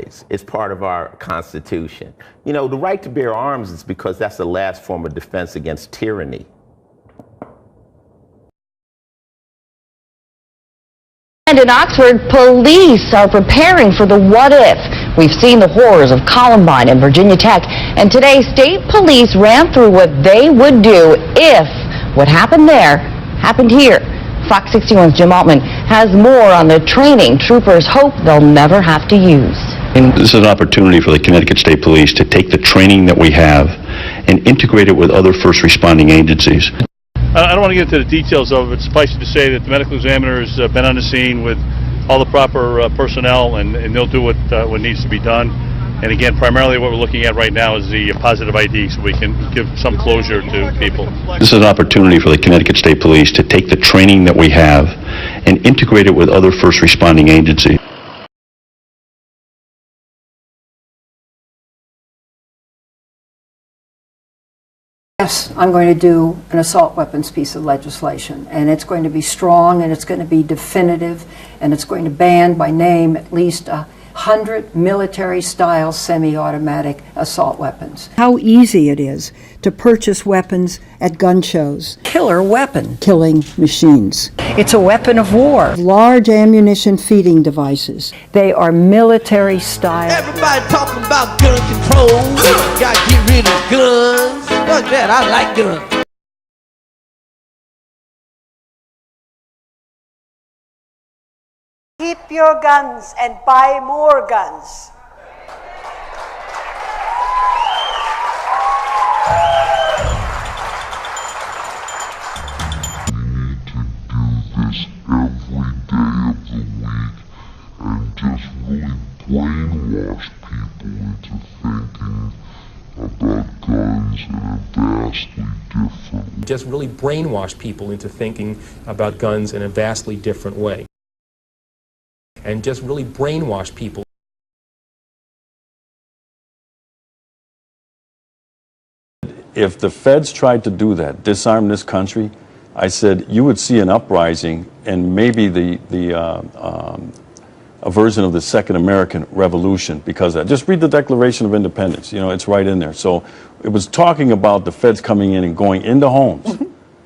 always. It's part of our Constitution. You know, the right to bear arms is because that's the last form of defense against tyranny. And in Oxford, police are preparing for the what if. We've seen the horrors of Columbine and Virginia Tech, and today state police ran through what they would do if what happened there happened here. Fox 61's Jim Altman has more on the training troopers hope they'll never have to use. This is an opportunity for the Connecticut State Police to take the training that we have and integrate it with other first responding agencies. I don't want to get into the details of it. Suffice it to say that the medical examiner has been on the scene with all the proper personnel, and they'll do what needs to be done. And again, primarily what we're looking at right now is the positive ID, so we can give some closure to people. This is an opportunity for the Connecticut State Police to take the training that we have and integrate it with other first responding agencies. Yes, I'm going to do an assault weapons piece of legislation, and it's going to be strong, and it's going to be definitive, and it's going to ban by name at least 100 military-style semi-automatic assault weapons. How easy it is to purchase weapons at gun shows. Killer weapon. Killing machines. It's a weapon of war. Large ammunition feeding devices. They are military-style. Everybody talking about gun control. Gotta get rid of guns. Fuck that, I like guns. Keep your guns and buy more guns. Just really brainwash people into thinking about guns in a vastly different way. And just really brainwash people. If the feds tried to do that, disarm this country, I said you would see an uprising and maybe a version of the Second American Revolution because of that. Just read the Declaration of Independence. You know, it's right in there. So it was talking about the feds coming in and going into homes.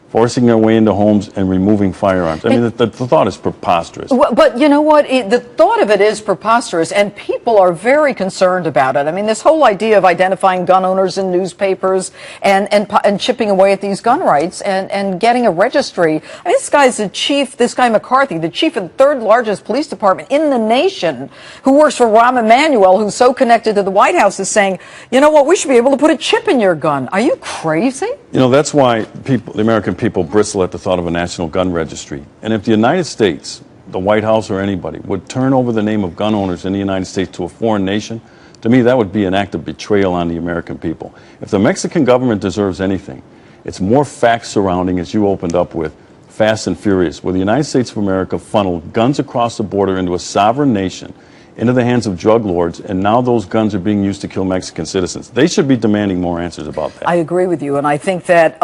Forcing their way into homes and removing firearms. I mean, the thought is preposterous. But you know what? The thought of it is preposterous, and people are very concerned about it. I mean, this whole idea of identifying gun owners in newspapers and chipping away at these gun rights and getting a registry. I mean, this guy McCarthy, the chief of the third largest police department in the nation, who works for Rahm Emanuel, who's so connected to the White House, is saying, you know what, we should be able to put a chip in your gun. Are you crazy? You know, that's why the American people bristle at the thought of a national gun registry. And if the United States, the White House or anybody, would turn over the name of gun owners in the United States to a foreign nation, to me that would be an act of betrayal on the American people. If the Mexican government deserves anything, it's more facts surrounding, as you opened up with, Fast and Furious, where the United States of America funneled guns across the border into a sovereign nation, into the hands of drug lords, and now those guns are being used to kill Mexican citizens. They should be demanding more answers about that. I agree with you, and I think that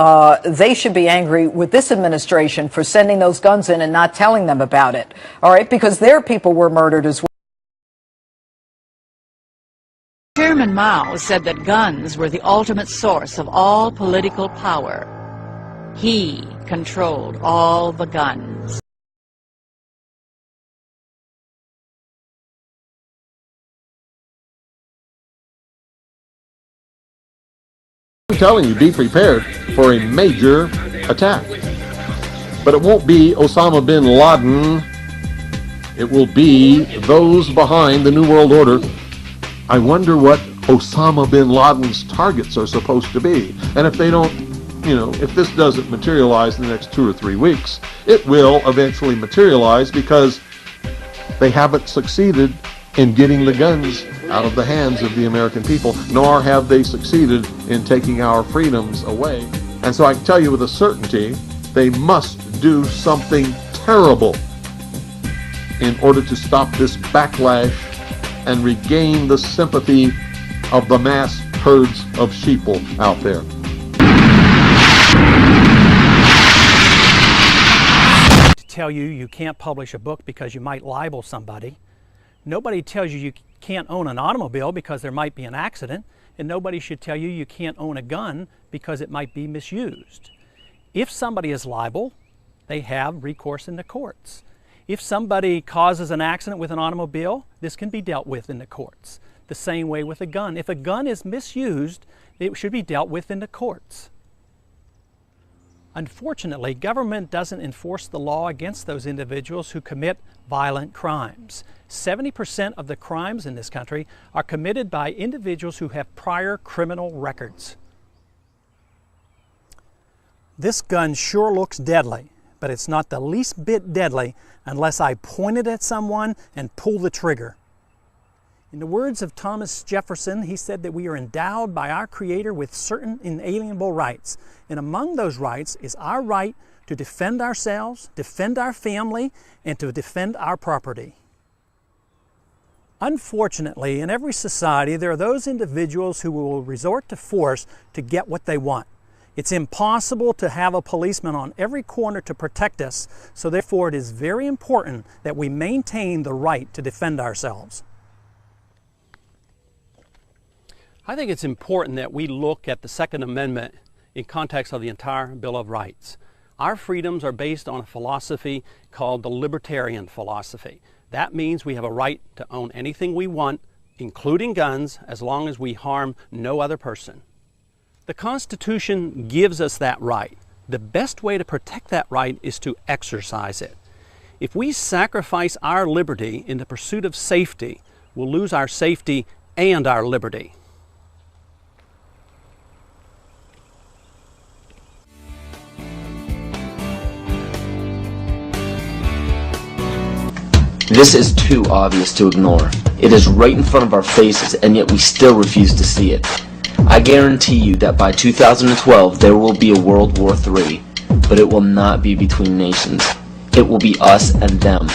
they should be angry with this administration for sending those guns in and not telling them about it, all right, because their people were murdered as well. Chairman Mao said that guns were the ultimate source of all political power. He controlled all the guns. I'm telling you, be prepared for a major attack. But it won't be Osama bin Laden. It will be those behind the New World Order. I wonder what Osama bin Laden's targets are supposed to be. And if they don't, if this doesn't materialize in the next 2 or 3 weeks, it will eventually materialize because they haven't succeeded in getting the guns out of the hands of the American people, nor have they succeeded in taking our freedoms away. And so I can tell you with a certainty, they must do something terrible in order to stop this backlash and regain the sympathy of the mass herds of sheeple out there. To tell you can't publish a book because you might libel somebody. Nobody tells you can't own an automobile because there might be an accident, and nobody should tell you you can't own a gun because it might be misused. If somebody is liable, they have recourse in the courts. If somebody causes an accident with an automobile, this can be dealt with in the courts. The same way with a gun. If a gun is misused, it should be dealt with in the courts. Unfortunately, government doesn't enforce the law against those individuals who commit violent crimes. 70% of the crimes in this country are committed by individuals who have prior criminal records. This gun sure looks deadly, but it's not the least bit deadly unless I point it at someone and pull the trigger. In the words of Thomas Jefferson, he said that we are endowed by our Creator with certain inalienable rights. And among those rights is our right to defend ourselves, defend our family, and to defend our property. Unfortunately, in every society, there are those individuals who will resort to force to get what they want. It's impossible to have a policeman on every corner to protect us, so therefore it is very important that we maintain the right to defend ourselves. I think it's important that we look at the Second Amendment in context of the entire Bill of Rights. Our freedoms are based on a philosophy called the libertarian philosophy. That means we have a right to own anything we want, including guns, as long as we harm no other person. The Constitution gives us that right. The best way to protect that right is to exercise it. If we sacrifice our liberty in the pursuit of safety, we'll lose our safety and our liberty. This is too obvious to ignore. It is right in front of our faces, and yet we still refuse to see it. I guarantee you that by 2012 there will be a World War III, but it will not be between nations. It will be us and them.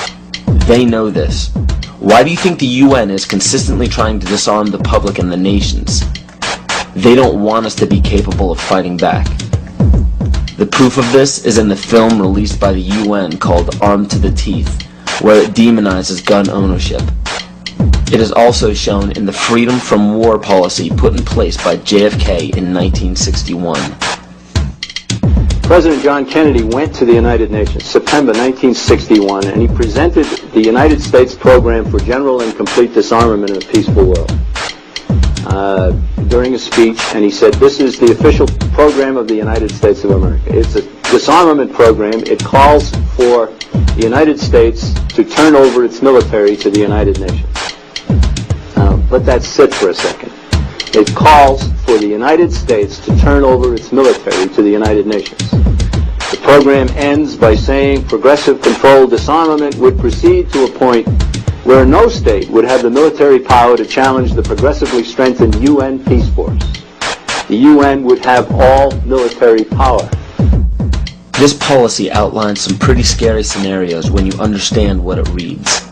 They know this. Why do you think the UN is consistently trying to disarm the public and the nations? They don't want us to be capable of fighting back. The proof of this is in the film released by the UN called Armed to the Teeth, where it demonizes gun ownership. It is also shown in the Freedom from War policy put in place by JFK in 1961. President John Kennedy went to the United Nations, September 1961, and he presented the United States program for general and complete disarmament in a peaceful world during a speech, and he said, "This is the official program of the United States of America. It's a disarmament program. It calls for the United States to turn over its military to the United Nations." Let that sit for a second. It calls for the United States to turn over its military to the United Nations. The program ends by saying progressive controlled disarmament would proceed to a point where no state would have the military power to challenge the progressively strengthened UN peace force. The UN would have all military power. This policy outlines some pretty scary scenarios when you understand what it reads.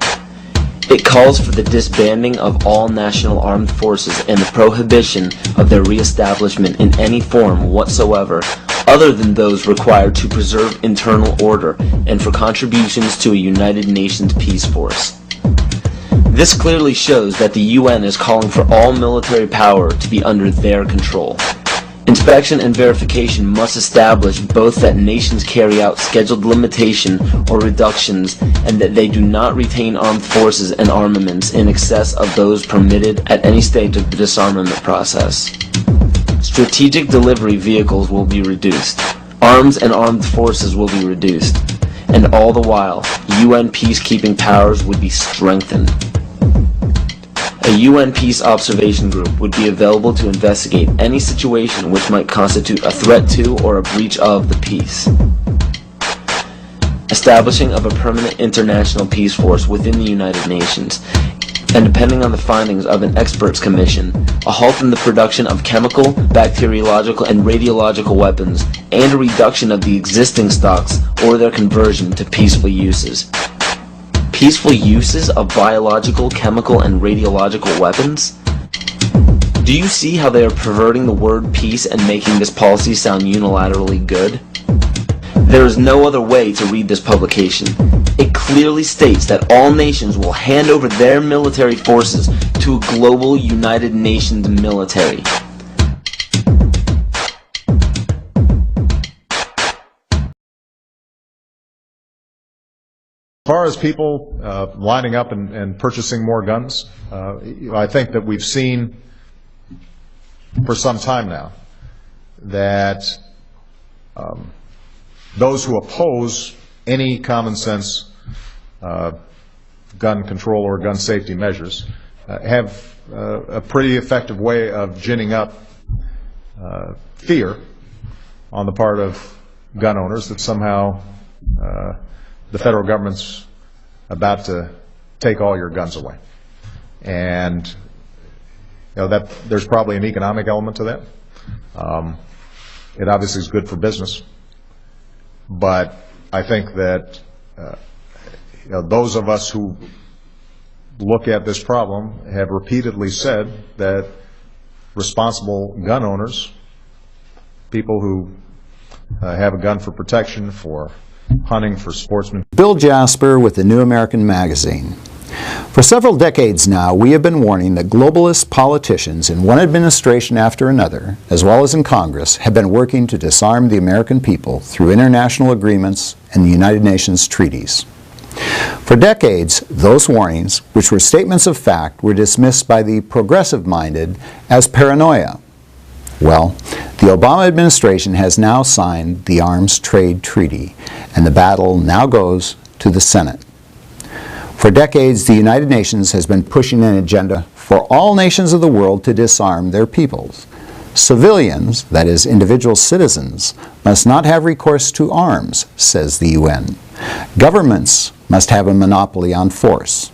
It calls for the disbanding of all national armed forces and the prohibition of their reestablishment in any form whatsoever other than those required to preserve internal order and for contributions to a United Nations peace force. This clearly shows that the UN is calling for all military power to be under their control. Inspection and verification must establish both that nations carry out scheduled limitation or reductions and that they do not retain armed forces and armaments in excess of those permitted at any stage of the disarmament process. Strategic delivery vehicles will be reduced. Arms and armed forces will be reduced. And all the while, UN peacekeeping powers would be strengthened. A UN Peace Observation Group would be available to investigate any situation which might constitute a threat to or a breach of the peace. Establishing of a permanent international peace force within the United Nations, and depending on the findings of an experts commission, a halt in the production of chemical, bacteriological, and radiological weapons, and a reduction of the existing stocks or their conversion to peaceful uses. Peaceful uses of biological, chemical, and radiological weapons? Do you see how they are perverting the word peace and making this policy sound unilaterally good? There is no other way to read this publication. It clearly states that all nations will hand over their military forces to a global United Nations military. As far as people lining up and purchasing more guns, I think that we've seen for some time now that those who oppose any common sense gun control or gun safety measures have a pretty effective way of ginning up fear on the part of gun owners that somehow the federal government's about to take all your guns away. And that there's probably an economic element to that. It obviously is good for business, but I think that those of us who look at this problem have repeatedly said that responsible gun owners, people who have a gun for protection, for hunting, for sportsmen. Bill Jasper with the New American Magazine. For several decades now, we have been warning that globalist politicians in one administration after another, as well as in Congress, have been working to disarm the American people through international agreements and the United Nations treaties. For decades, those warnings, which were statements of fact, were dismissed by the progressive-minded as paranoia. Well, the Obama administration has now signed the Arms Trade Treaty, and the battle now goes to the Senate. For decades, the United Nations has been pushing an agenda for all nations of the world to disarm their peoples. Civilians, that is, individual citizens, must not have recourse to arms, says the UN. Governments must have a monopoly on force.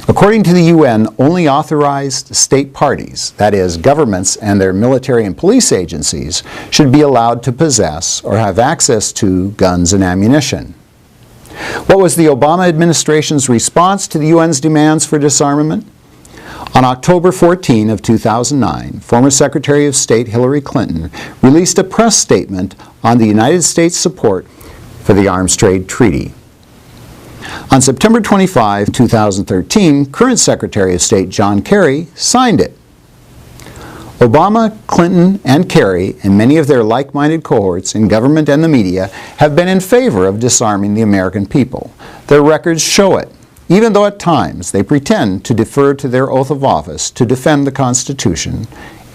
According to the UN, only authorized state parties, that is, governments and their military and police agencies, should be allowed to possess or have access to guns and ammunition. What was the Obama administration's response to the UN's demands for disarmament? On October 14 of 2009, former Secretary of State Hillary Clinton released a press statement on the United States' support for the Arms Trade Treaty. On September 25, 2013, current Secretary of State John Kerry signed it. Obama, Clinton, and Kerry, and many of their like-minded cohorts in government and the media, have been in favor of disarming the American people. Their records show it, even though at times they pretend to defer to their oath of office to defend the Constitution,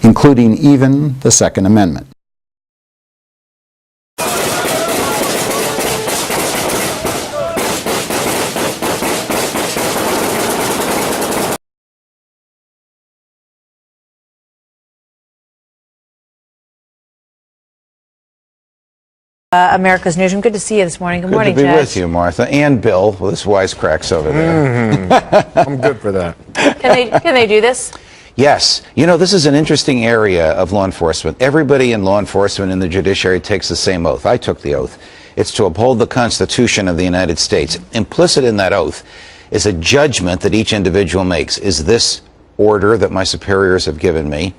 including even the Second Amendment. America's Newsroom. Good to see you this morning. Good morning, Good to be Judge. with you, Martha, and Bill with his wisecracks over there. I'm good for that. Can they do this? Yes. You know, this is an interesting area of law enforcement. Everybody in law enforcement and the judiciary takes the same oath. I took the oath. It's to uphold the Constitution of the United States. Implicit in that oath is a judgment that each individual makes. Is this order that my superiors have given me?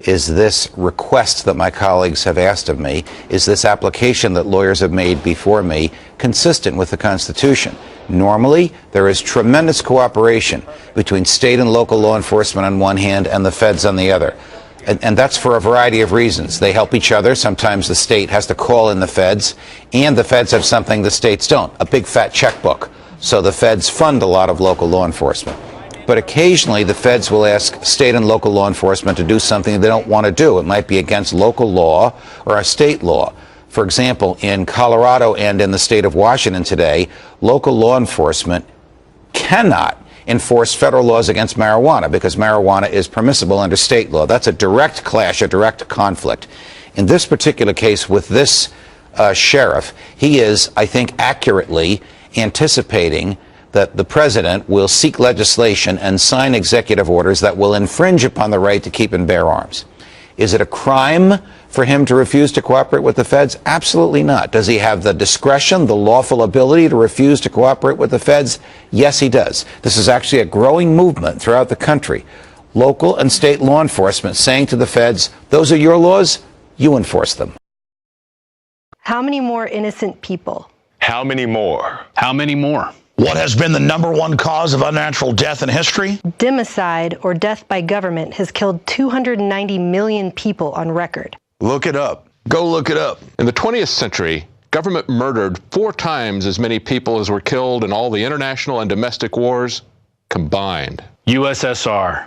Is this request that my colleagues have asked of me? Is this application that lawyers have made before me consistent with the Constitution? Normally, there is tremendous cooperation between state and local law enforcement on one hand and the feds on the other. And that's for a variety of reasons. They help each other. Sometimes the state has to call in the feds, and the feds have something the states don't, a big fat checkbook. So the feds fund a lot of local law enforcement. But occasionally the feds will ask state and local law enforcement to do something they don't want to do. It might be against local law or a state law. For example, in Colorado and in the state of Washington today, local law enforcement cannot enforce federal laws against marijuana because marijuana is permissible under state law. That's a direct clash, a direct conflict. In this particular case with this sheriff, he is, I think, accurately anticipating that the president will seek legislation and sign executive orders that will infringe upon the right to keep and bear arms. Is it a crime for him to refuse to cooperate with the feds? Absolutely not. Does he have the discretion, the lawful ability to refuse to cooperate with the feds? Yes, he does. This is actually a growing movement throughout the country. Local and state law enforcement saying to the feds, those are your laws, you enforce them. How many more innocent people? How many more? How many more? What has been the #1 cause of unnatural death in history? Democide, or death by government, has killed 290 million people on record. Look it up. Go look it up. In the 20th century, government murdered 4 times as many people as were killed in all the international and domestic wars combined. USSR,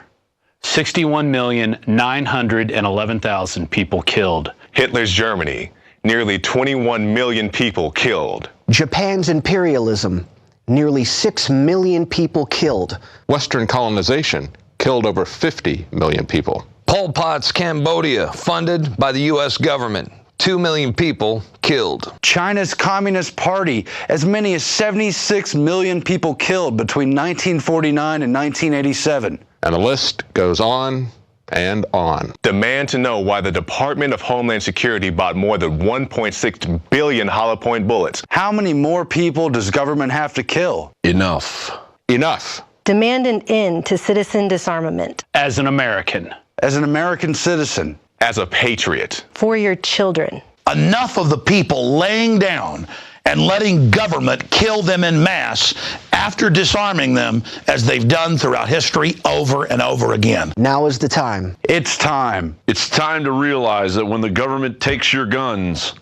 61,911,000 people killed. Hitler's Germany, nearly 21 million people killed. Japan's imperialism, nearly 6 million people killed. Western colonization killed over 50 million people. Pol Pot's Cambodia, funded by the U.S. government. 2 million people killed. China's Communist Party, as many as 76 million people killed between 1949 and 1987. And the list goes on and on. Demand to know why the Department of Homeland Security bought more than 1.6 billion hollow point bullets. How many more people does government have to kill? Enough. Enough. Demand an end to citizen disarmament. As an American. As an American citizen. As a patriot. For your children. Enough of the people laying down and letting government kill them en masse after disarming them, as they've done throughout history over and over again. Now is the time. It's time. It's time to realize that when the government takes your guns,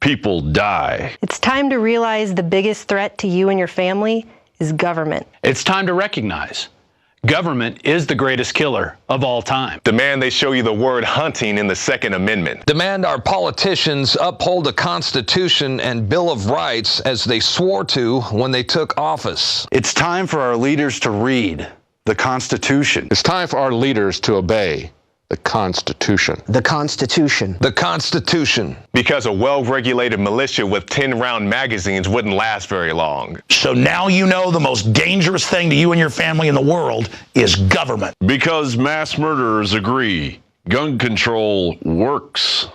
people die. It's time to realize the biggest threat to you and your family is government. It's time to recognize government is the greatest killer of all time. Demand they show you the word hunting in the Second Amendment. Demand our politicians uphold the Constitution and Bill of Rights as they swore to when they took office. It's time for our leaders to read the Constitution. It's time for our leaders to obey the Constitution. The Constitution. The Constitution. Because a well-regulated militia with 10-round magazines wouldn't last very long. So now you know the most dangerous thing to you and your family in the world is government. Because mass murderers agree, gun control works.